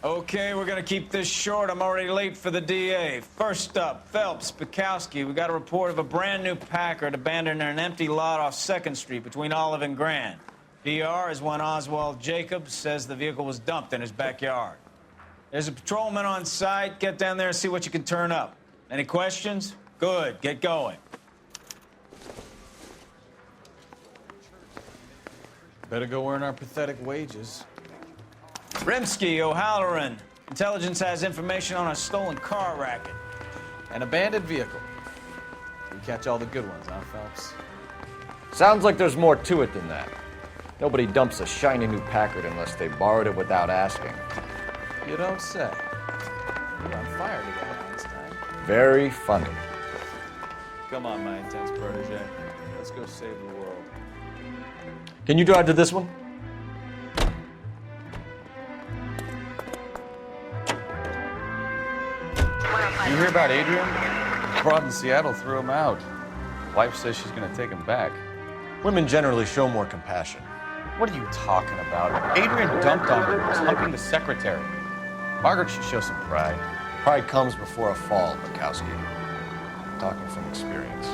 Okay, we're gonna keep this short. I'm already late for the DA. First up, Phelps, Bukowski. We got a report of a brand new Packard abandoned in an empty lot off 2nd Street between Olive and Grand. DR is one Oswald Jacobs says the vehicle was dumped in his backyard. There's a patrolman on site. Get down there and see what you can turn up. Any questions? Good, get going. Better go earn our pathetic wages. Rimsky, O'Halloran. Intelligence has information on a stolen car racket. An abandoned vehicle. We catch all the good ones, huh, Phelps? Sounds like there's more to it than that. Nobody dumps a shiny new Packard unless they borrowed it without asking. You don't say. We're on fire together, Einstein. Very funny. Come on, my intense protege. Let's go save the world. Can you drive to this one? You hear about Adrian? Broad in Seattle threw him out. Wife says she's gonna take him back. Women generally show more compassion. What are you talking about? Adrian dumped on her. He was humping the secretary. Margaret should show some pride. Pride comes before a fall, Bukowski. I'm talking from experience.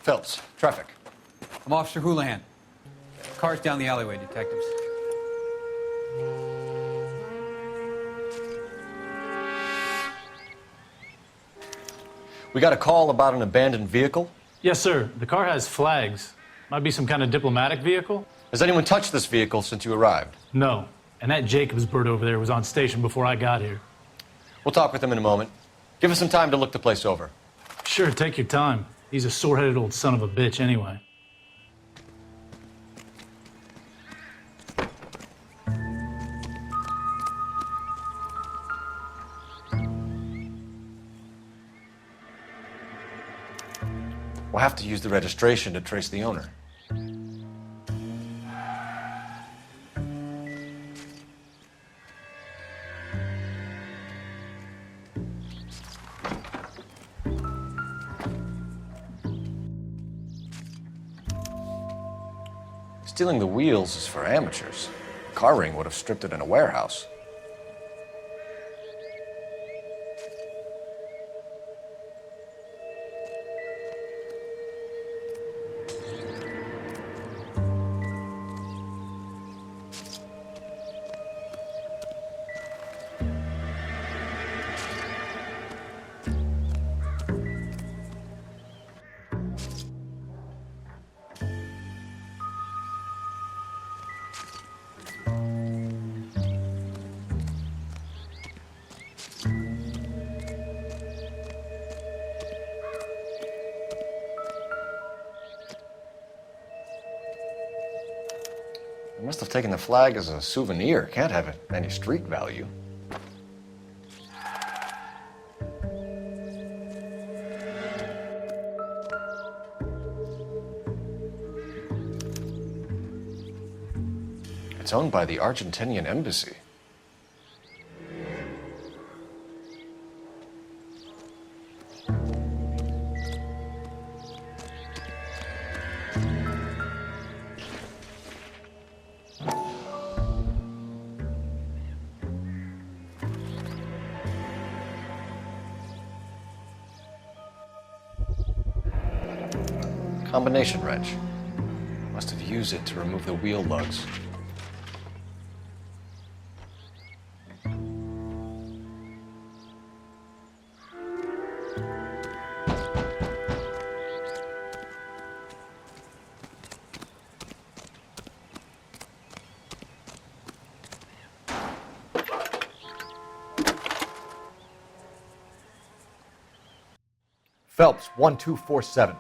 Phelps, traffic. I'm Officer Houlihan. Car's down the alleyway, detectives. We got a call about an abandoned vehicle. Yes, sir. The car has flags. Might be some kind of diplomatic vehicle. Has anyone touched this vehicle since you arrived? No. And that Jacobs bird over there was on station before I got here. We'll talk with him in a moment. Give us some time to look the place over. Sure, take your time. He's a sore-headed old son of a bitch anyway. We'll have to use the registration to trace the owner. Stealing the wheels is for amateurs. The car ring would have stripped it in a warehouse. They must have taken the flag as a souvenir. Can't have any street value. It's owned by the Argentinian embassy. Combination wrench. Must have used it to remove the wheel lugs. Phelps, 1247.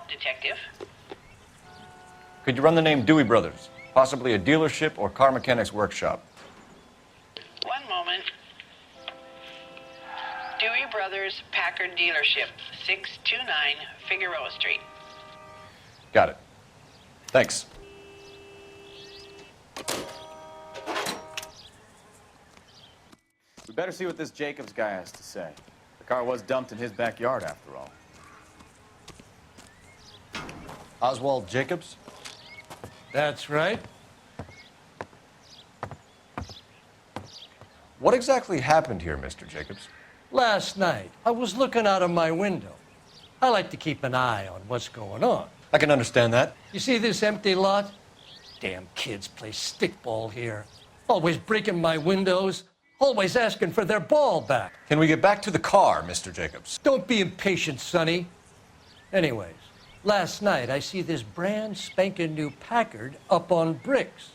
Detective. Could you run the name Dewey Brothers? Possibly a dealership or car mechanics workshop. One moment. Dewey Brothers Packard Dealership, 629 Figueroa Street. Got it. Thanks. We better see what this Jacobs guy has to say. The car was dumped in his backyard, after all. Oswald Jacobs? That's right. What exactly happened here, Mr. Jacobs? Last night, I was looking out of my window. I like to keep an eye on what's going on. I can understand that. You see this empty lot? Damn kids play stickball here. Always breaking my windows, always asking for their ball back. Can we get back to the car, Mr. Jacobs? Don't be impatient, Sonny. Anyways, last night I see this brand spanking new Packard up on bricks.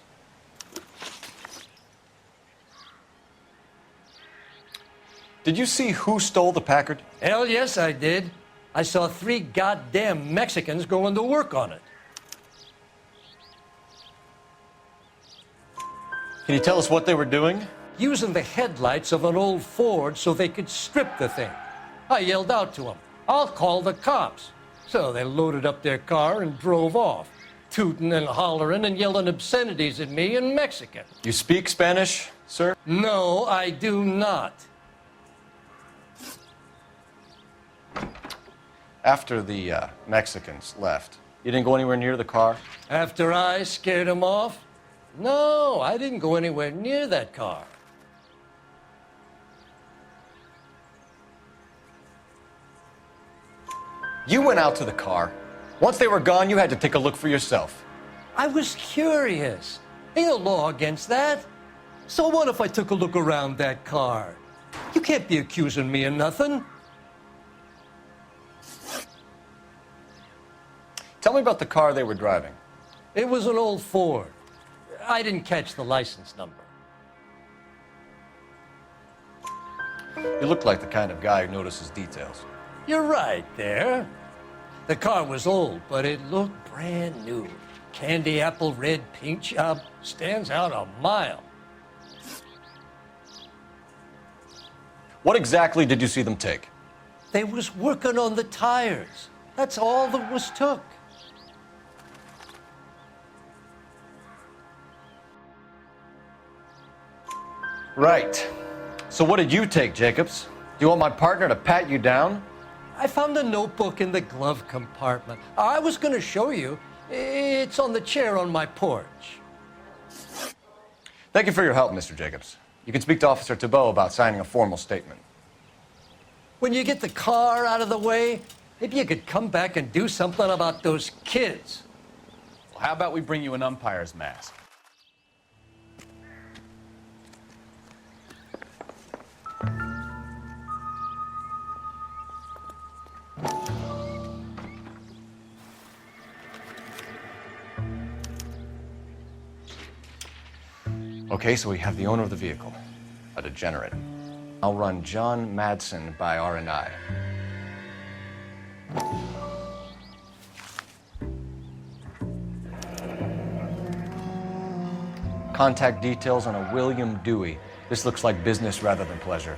Did you see who stole the Packard? Hell yes, I did. I saw 3 goddamn Mexicans going to work on it. Can you tell us what they were doing? Using the headlights of an old Ford so they could strip the thing. I yelled out to them, "I'll call the cops." So they loaded up their car and drove off, tooting and hollering and yelling obscenities at me in Mexican. You speak Spanish, sir? No, I do not. After the Mexicans left, you didn't go anywhere near the car? After I scared them off? No, I didn't go anywhere near that car. You went out to the car. Once they were gone, you had to take a look for yourself. I was curious. Ain't no law against that. So what if I took a look around that car? You can't be accusing me of nothing. Tell me about the car they were driving. It was an old Ford. I didn't catch the license number. You look like the kind of guy who notices details. You're right there. The car was old, but it looked brand new. Candy apple red paint job stands out a mile. What exactly did you see them take? They was working on the tires. That's all that was took. Right. So what did you take, Jacobs? Do you want my partner to pat you down? I found a notebook in the glove compartment. I was going to show you. It's on the chair on my porch. Thank you for your help, Mr. Jacobs. You can speak to Officer Thibault about signing a formal statement. When you get the car out of the way, maybe you could come back and do something about those kids. Well, how about we bring you an umpire's mask? Okay, so we have the owner of the vehicle, a degenerate. I'll run John Madsen by R&I. Contact details on a William Dewey. This looks like business rather than pleasure.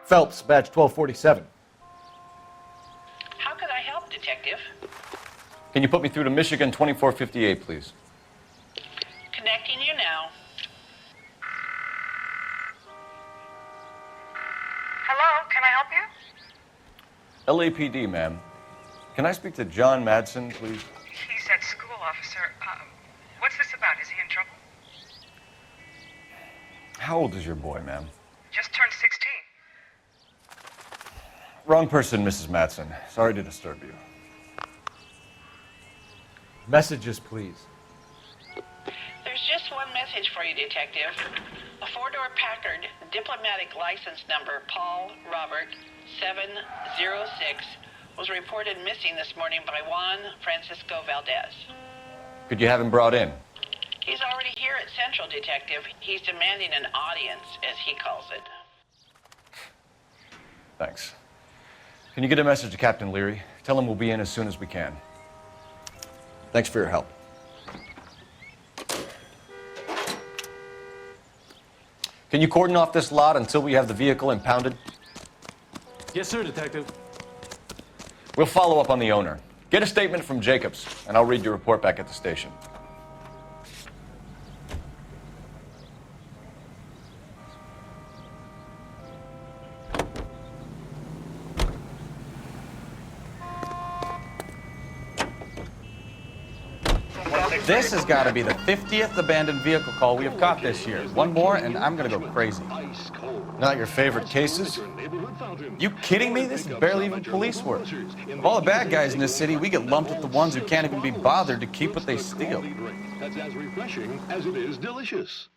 Phelps, badge 1247. How could I help, Detective? Can you put me through to Michigan 2458, please? Connecting you now. Hello, can I help you? LAPD, ma'am. Can I speak to John Madsen, please? He's at school, officer. What's this about? Is he in trouble? How old is your boy, ma'am? Just turned 16. Wrong person, Mrs. Madsen. Sorry to disturb you. Messages, please. There's just one message for you, Detective. A 4-door Packard, diplomatic license number Paul Robert 706, was reported missing this morning by Juan Francisco Valdez. Could you have him brought in? He's already here at Central, Detective. He's demanding an audience, as he calls it. Thanks. Can you get a message to Captain Leary? Tell him we'll be in as soon as we can. Thanks for your help. Can you cordon off this lot until we have the vehicle impounded? Yes, sir, Detective. We'll follow up on the owner. Get a statement from Jacobs, and I'll read your report back at the station. This has got to be the 50th abandoned vehicle call we have caught this year. One more, and I'm going to go crazy. Not your favorite cases? You kidding me? This is barely even police work. Of all the bad guys in this city, we get lumped with the ones who can't even be bothered to keep what they steal. That's as refreshing as it is delicious.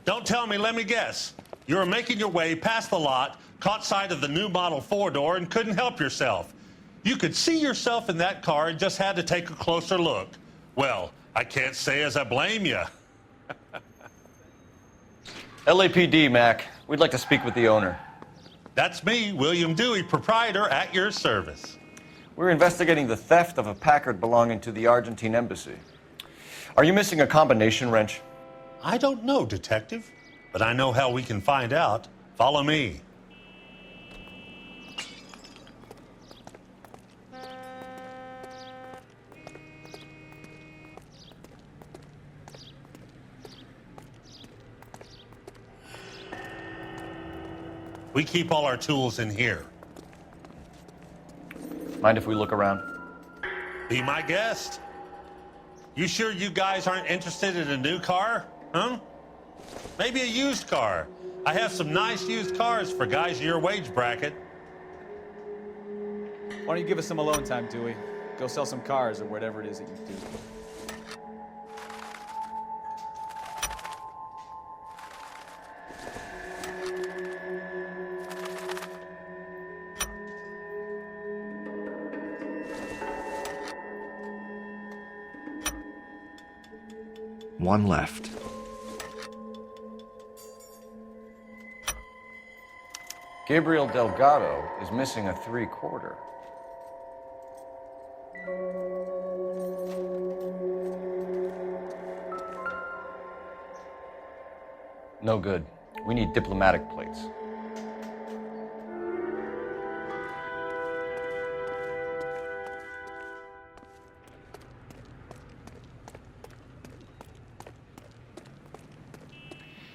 Don't tell me, let me guess. You were making your way past the lot, caught sight of the new model four-door, and couldn't help yourself. You could see yourself in that car and just had to take a closer look. Well, I can't say as I blame you. LAPD, Mac. We'd like to speak with the owner. That's me, William Dewey, proprietor, at your service. We're investigating the theft of a Packard belonging to the Argentine embassy. Are you missing a combination wrench? I don't know, Detective, but I know how we can find out. Follow me. We keep all our tools in here. Mind if we look around? Be my guest. You sure you guys aren't interested in a new car? Huh? Maybe a used car. I have some nice used cars for guys in your wage bracket. Why don't you give us some alone time, Dewey? Go sell some cars or whatever it is that you do. One left. Gabriel Delgado is missing a 3/4. No good. We need diplomatic plates.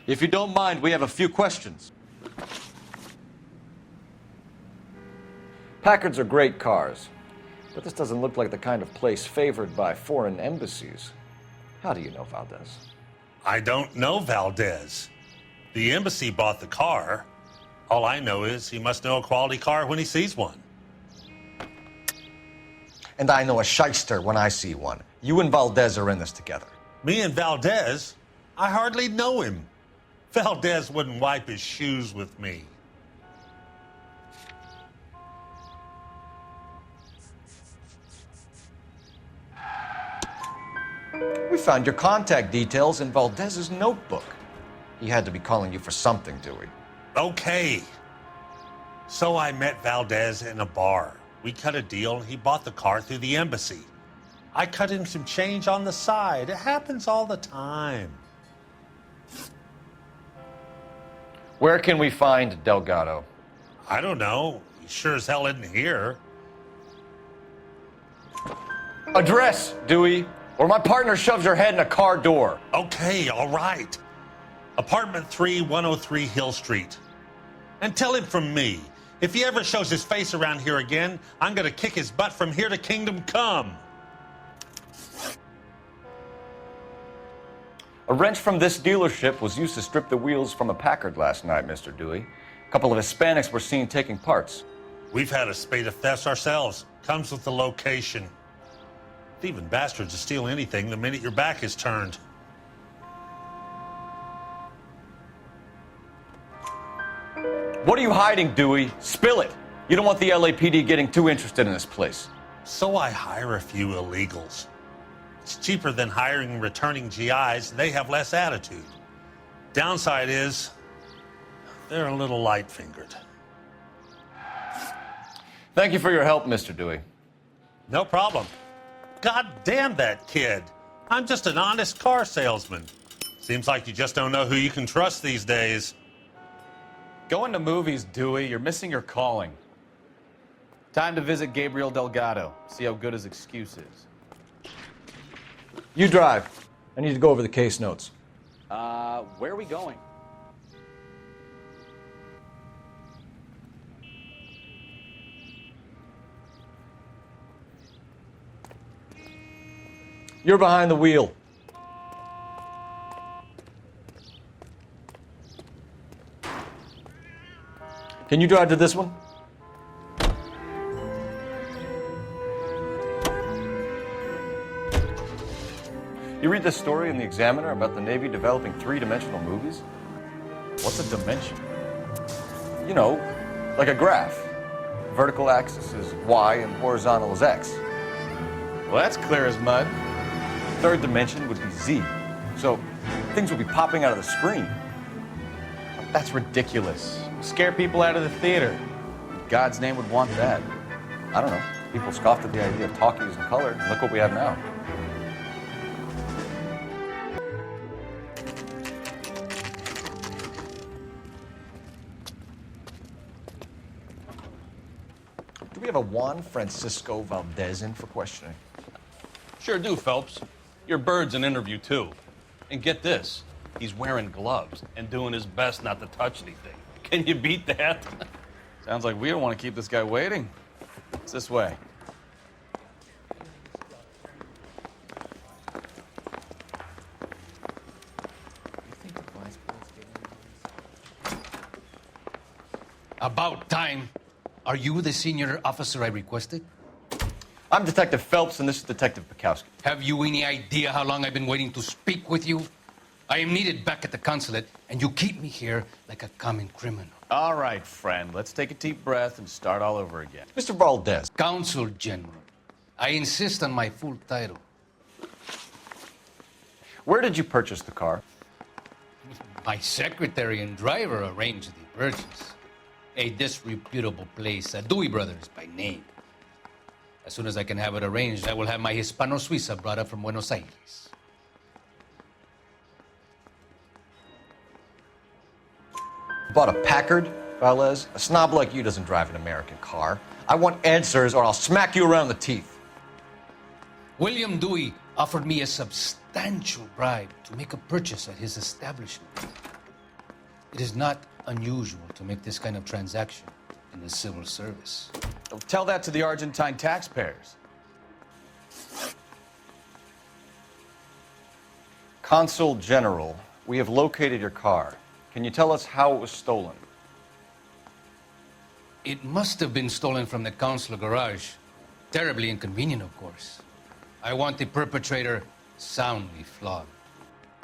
If you don't mind, we have a few questions. Packards are great cars, but this doesn't look like the kind of place favored by foreign embassies. How do you know Valdez? I don't know Valdez. The embassy bought the car. All I know is he must know a quality car when he sees one. And I know a shyster when I see one. You and Valdez are in this together. Me and Valdez? I hardly know him. Valdez wouldn't wipe his shoes with me. We found your contact details in Valdez's notebook. He had to be calling you for something, Dewey. Okay. So I met Valdez in a bar. We cut a deal and he bought the car through the embassy. I cut him some change on the side. It happens all the time. Where can we find Delgado? I don't know. He sure as hell isn't here. Address, Dewey, or my partner shoves your head in a car door. Okay, all right. Apartment 3, 103 Hill Street. And tell him from me, if he ever shows his face around here again, I'm gonna kick his butt from here to Kingdom Come. A wrench from this dealership was used to strip the wheels from a Packard last night, Mr. Dewey. A couple of Hispanics were seen taking parts. We've had a spate of thefts ourselves. Comes with the location. Thieving bastards will steal anything the minute your back is turned. What are you hiding, Dewey? Spill it. You don't want the LAPD getting too interested in this place. So I hire a few illegals. It's cheaper than hiring returning GIs, and they have less attitude. Downside is, they're a little light-fingered. Thank you for your help, Mr. Dewey. No problem. God damn that kid. I'm just an honest car salesman. Seems like you just don't know who you can trust these days. Going to movies, Dewey. You're missing your calling. Time to visit Gabriel Delgado. See how good his excuse is. You drive. I need to go over the case notes. Where are we going? You're behind the wheel. Can you drive to this one? You read this story in the Examiner about the Navy developing three-dimensional movies? What's a dimension? You know, like a graph. Vertical axis is Y and horizontal is X. Well, that's clear as mud. Third dimension would be Z. So things would be popping out of the screen. That's ridiculous. Scare people out of the theater. God's name would want that. I don't know. People scoffed at the idea of talkies in color, and look what we have now. Do we have a Juan Francisco Valdez in for questioning? Sure do, Phelps. Your bird's an interview, too. And get this, he's wearing gloves and doing his best not to touch anything. Can you beat that? Sounds like we don't want to keep this guy waiting. It's this way. About time. Are you the senior officer I requested? I'm Detective Phelps, and this is Detective Bukowski. Have you any idea how long I've been waiting to speak with you? I am needed back at the consulate, and you keep me here like a common criminal. All right, friend. Let's take a deep breath and start all over again. Mr. Valdez. Consul General. I insist on my full title. Where did you purchase the car? My secretary and driver arranged the purchase. A disreputable place, Dewey Brothers by name. As soon as I can have it arranged, I will have my Hispano Suiza brought up from Buenos Aires. Bought a Packard, Valdez? A snob like you doesn't drive an American car. I want answers or I'll smack you around the teeth. William Dewey offered me a substantial bribe to make a purchase at his establishment. It is not unusual to make this kind of transaction in the civil service. Tell that to the Argentine taxpayers. Consul General, we have located your car. Can you tell us how it was stolen? It must have been stolen from the consular garage. Terribly inconvenient, of course. I want the perpetrator soundly flogged.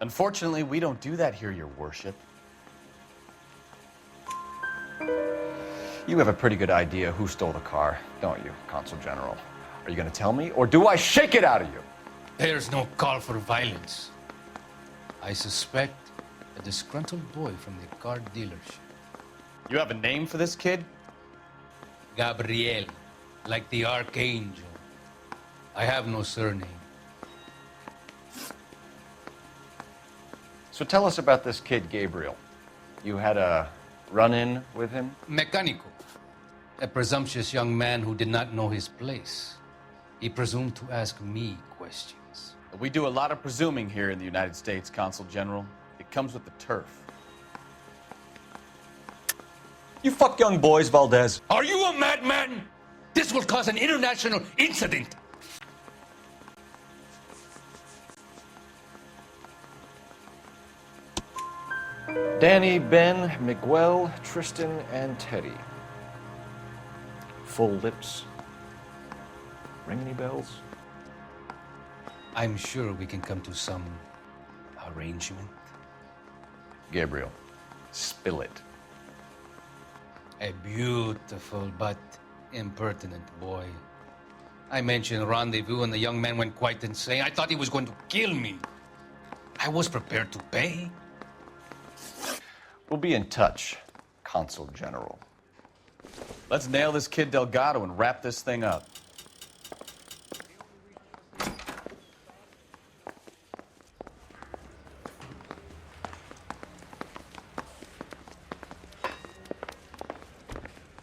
Unfortunately, we don't do that here, Your Worship. You have a pretty good idea who stole the car, don't you, Consul General? Are you going to tell me, or do I shake it out of you? There's no call for violence. I suspect a disgruntled boy from the car dealership. You have a name for this kid? Gabriel, like the archangel. I have no surname. So tell us about this kid, Gabriel. You had a run-in with him? Mecánico. A presumptuous young man who did not know his place. He presumed to ask me questions. We do a lot of presuming here in the United States, Consul General. It comes with the turf. You fuck young boys, Valdez. Are you a madman? This will cause an international incident. Danny, Ben, Miguel, Tristan, and Teddy. Full lips. Ring any bells? I'm sure we can come to some arrangement. Gabriel, spill it. A beautiful but impertinent boy. I mentioned rendezvous, and the young man went quite insane. I thought he was going to kill me. I was prepared to pay. We'll be in touch, Consul General. Let's nail this kid Delgado and wrap this thing up.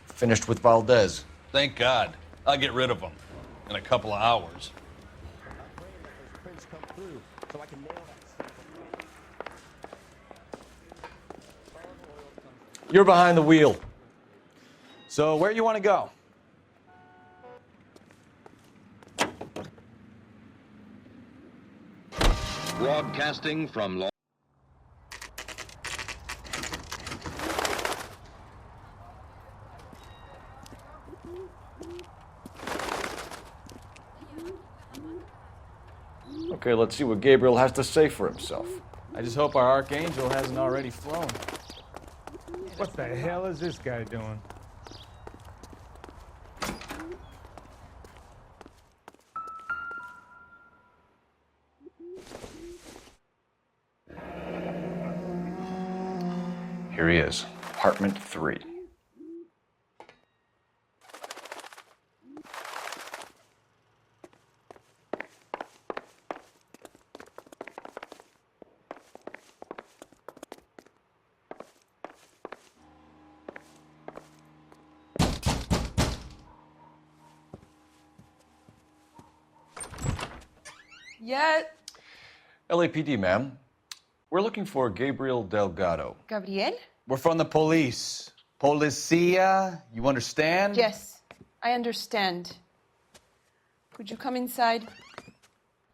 Finished with Valdez. Thank God. I'll get rid of him in a couple of hours. You're behind the wheel. So where you want to go? Broadcasting from Los Okay, let's see what Gabriel has to say for himself. I just hope our Archangel hasn't already flown. What the hell is this guy doing? Here he is, apartment 3. Yeah. LAPD, ma'am. We're looking for Gabriel Delgado. Gabriel? We're from the police. Policia, you understand? Yes, I understand. Could you come inside?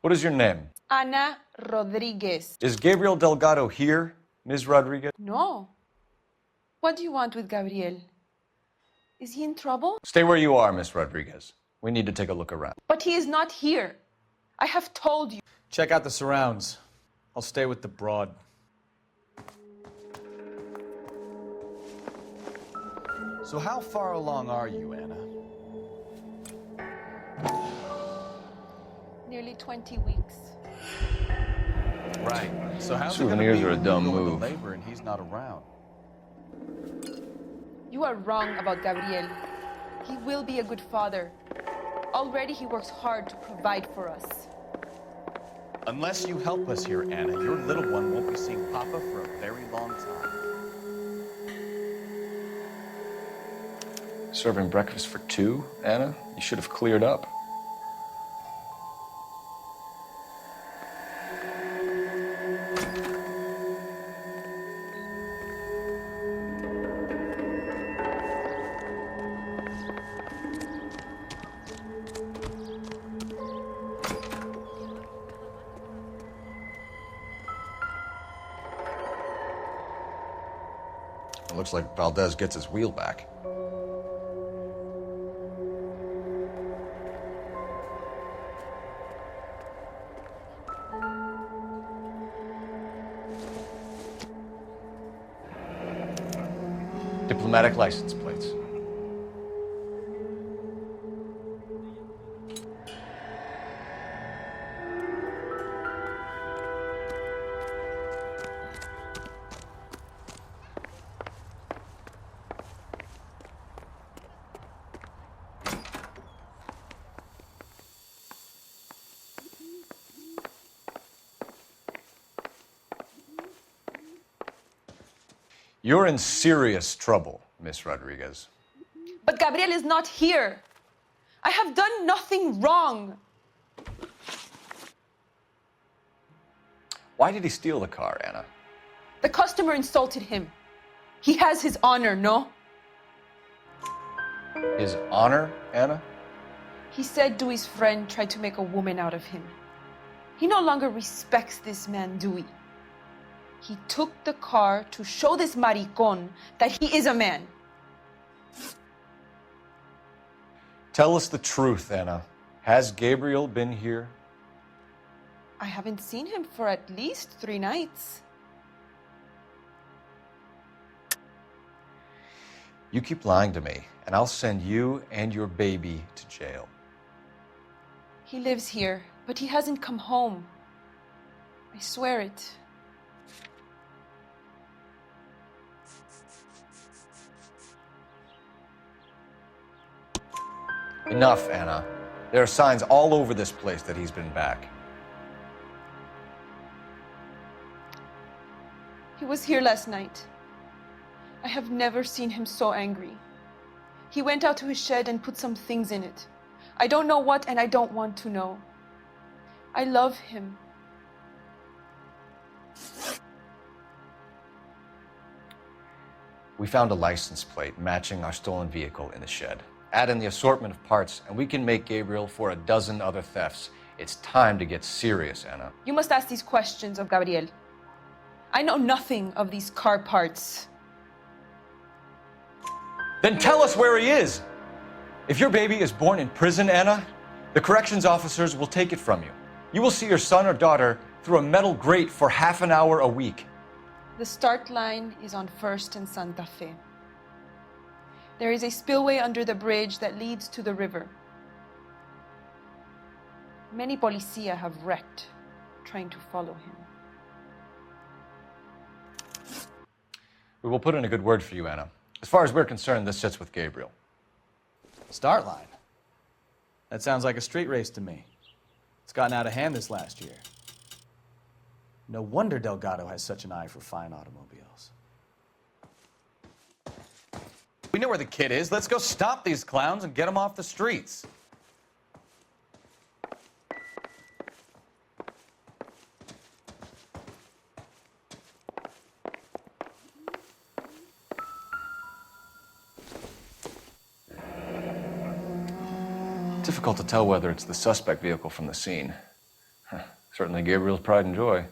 What is your name? Ana Rodriguez. Is Gabriel Delgado here, Ms. Rodriguez? No. What do you want with Gabriel? Is he in trouble? Stay where you are, Ms. Rodriguez. We need to take a look around. But he is not here. I have told you. Check out the surrounds. I'll stay with the broad. So how far along are you, Anna? Nearly 20 weeks. Right. So how's Souvenirs it are a gonna be dumb when you go move. into labor and he's not around? You are wrong about Gabriel. He will be a good father. Already he works hard to provide for us. Unless you help us here, Anna, your little one won't be seeing Papa for a very long time. Serving breakfast for 2, Anna? You should have cleared up. It looks like Valdez gets his wheel back. Diplomatic license plates. You're in serious trouble, Miss Rodriguez. But Gabriel is not here. I have done nothing wrong. Why did he steal the car, Anna? The customer insulted him. He has his honor, no? His honor, Anna? He said Dewey's friend tried to make a woman out of him. He no longer respects this man, Dewey. He took the car to show this maricón that he is a man. Tell us the truth, Anna. Has Gabriel been here? I haven't seen him for at least 3 nights. You keep lying to me, and I'll send you and your baby to jail. He lives here, but he hasn't come home. I swear it. Enough, Anna. There are signs all over this place that he's been back. He was here last night. I have never seen him so angry. He went out to his shed and put some things in it. I don't know what, and I don't want to know. I love him. We found a license plate matching our stolen vehicle in the shed. Add in the assortment of parts, and we can make Gabriel for a dozen other thefts. It's time to get serious, Anna. You must ask these questions of Gabriel. I know nothing of these car parts. Then tell us where he is! If your baby is born in prison, Anna, the corrections officers will take it from you. You will see your son or daughter through a metal grate for half an hour a week. The start line is on 1st and Santa Fe. There is a spillway under the bridge that leads to the river. Many policia have wrecked trying to follow him. We will put in a good word for you, Anna. As far as we're concerned, this sits with Gabriel. Start line. That sounds like a street race to me. It's gotten out of hand this last year. No wonder Delgado has such an eye for fine automobiles. We know where the kid is. Let's go stop these clowns and get them off the streets. Difficult to tell whether it's the suspect vehicle from the scene. Certainly Gabriel's pride and joy.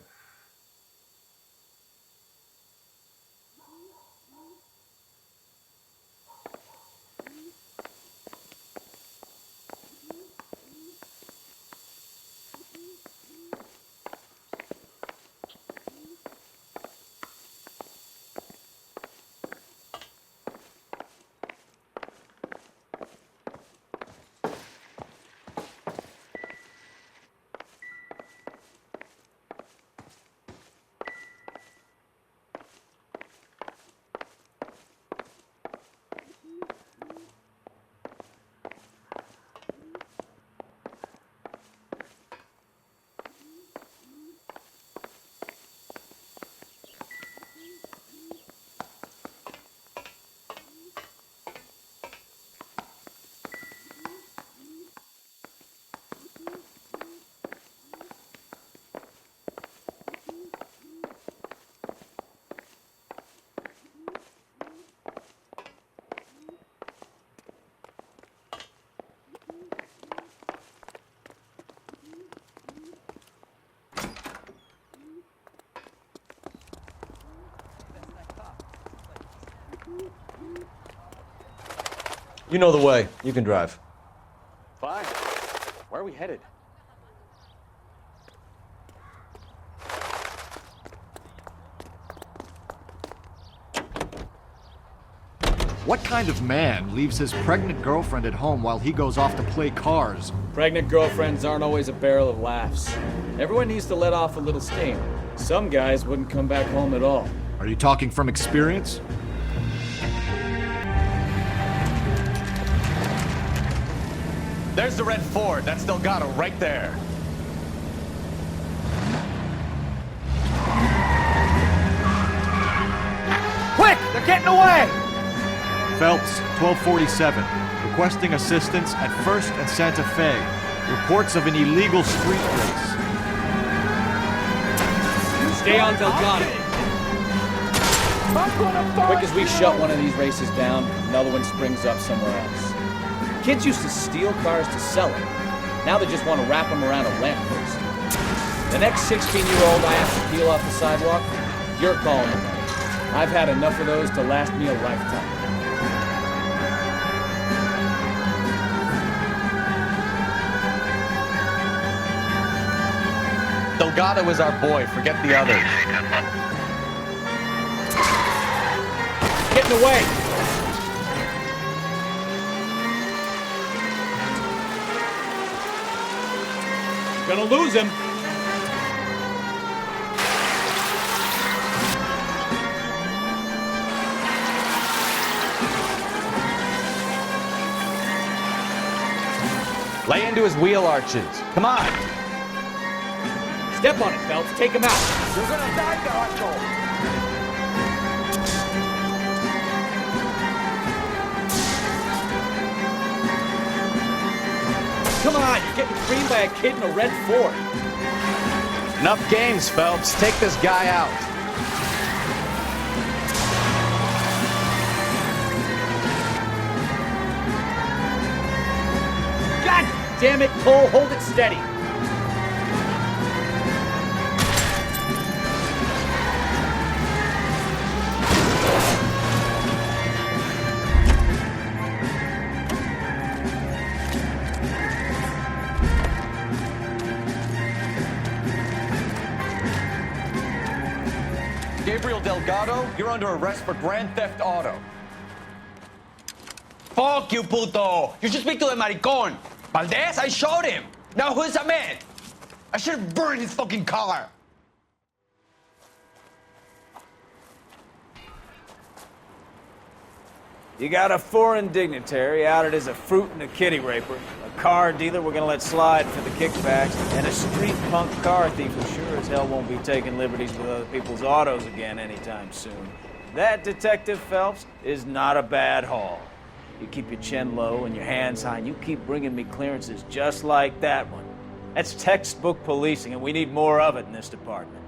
You know the way. You can drive. Fine. Where are we headed? What kind of man leaves his pregnant girlfriend at home while he goes off to play cars? Pregnant girlfriends aren't always a barrel of laughs. Everyone needs to let off a little steam. Some guys wouldn't come back home at all. Are you talking from experience? There's the red Ford. That's Delgado right there. Quick! They're getting away! Phelps, 1247. Requesting assistance at 1st and Santa Fe. Reports of an illegal street race. Stay on Delgado. Quick as we shut one of these races down, another one springs up somewhere else. Kids used to steal cars to sell them. Now they just want to wrap them around a lamppost. The next 16-year-old I have to peel off the sidewalk, you're calling them. I've had enough of those to last me a lifetime. Delgado is our boy. Forget the others. Getting away! Gonna lose him. Lay into his wheel arches. Come on. Step on it, Phelps. Take him out. You're gonna die, Gaucho. Come on, you're getting creamed by a kid in a red Ford. Enough games, Phelps. Take this guy out. God damn it, Cole, hold it steady. Gabriel Delgado, you're under arrest for grand theft auto. Fuck you, puto! You should speak to the maricón. Valdez, I showed him. Now who's the man? I should have burned his fucking car. You got a foreign dignitary outed as a fruit and a kitty raper, a car dealer we're gonna let slide for the kickbacks, and a street punk car thief who sure as hell won't be taking liberties with other people's autos again anytime soon. That, Detective Phelps, is not a bad haul. You keep your chin low and your hands high, and you keep bringing me clearances just like that one. That's textbook policing, and we need more of it in this department.